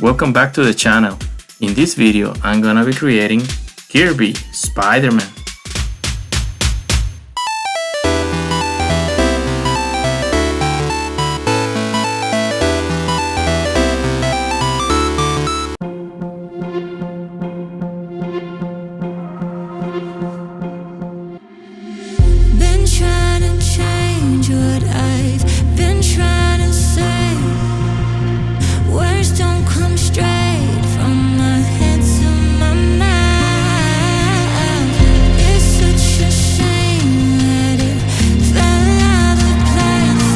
Welcome back to the channel. In this video, I'm gonna be creating Kirby, Spider-Man. Been trying to change what I've been trying to say. Words don't come straight from my head to my mouth. It's such a shame that it fell out of place.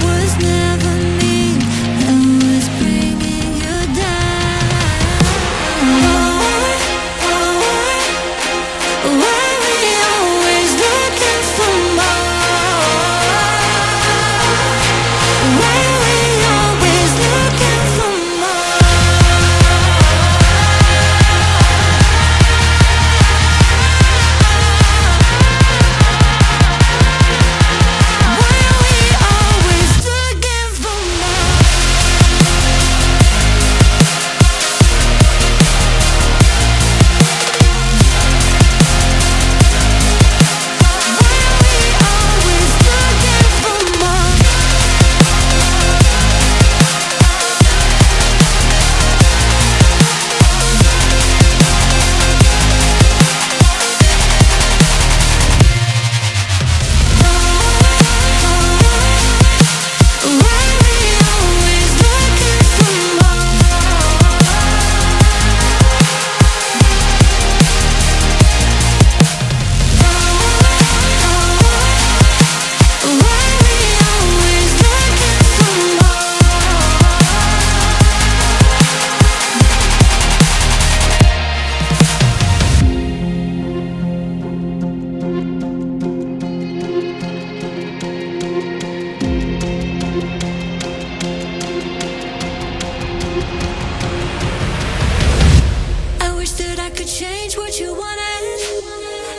Was never me that was bringing you down. Why we always looking for more? Why we always looking for more? Why we always looking for more? I wish that I could change what you wanted.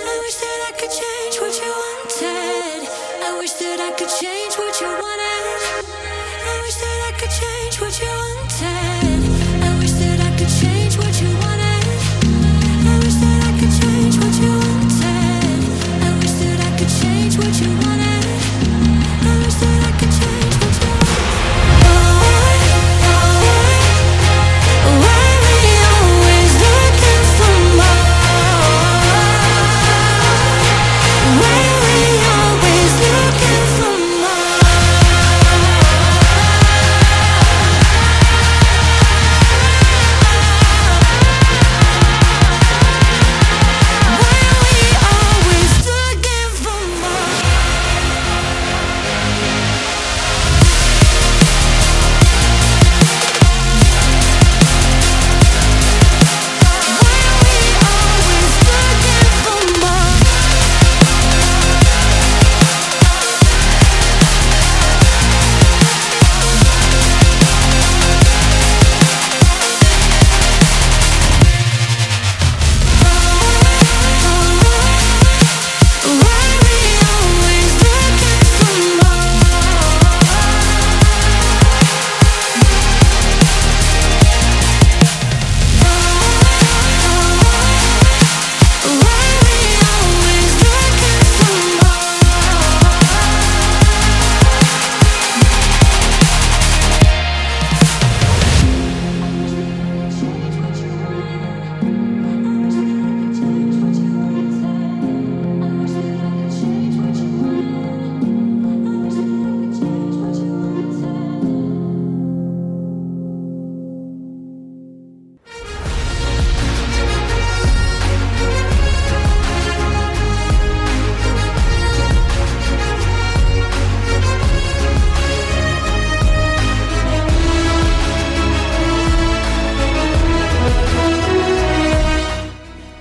I wish that I could change what you wanted. I wish that I could change what you wanted. I wish that I could change what you wanted. I wish that I could change what you wanted. I wish that I could change what you wanted. I wish that I could change what you wanted. I wish that I could change what you Why we always looking for more? Why we always looking for more? Why we always looking for more? Why we always looking for more? Why we always looking for Why we always looking for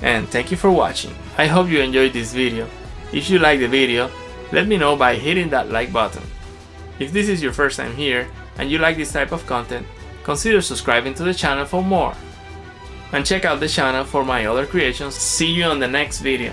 And thank you for watching. I hope you enjoyed this video. If you like the video, let me know by hitting that like button. If this is your first time here and you like this type of content, consider subscribing to the channel for more. And check out the channel for my other creations. See you on the next video.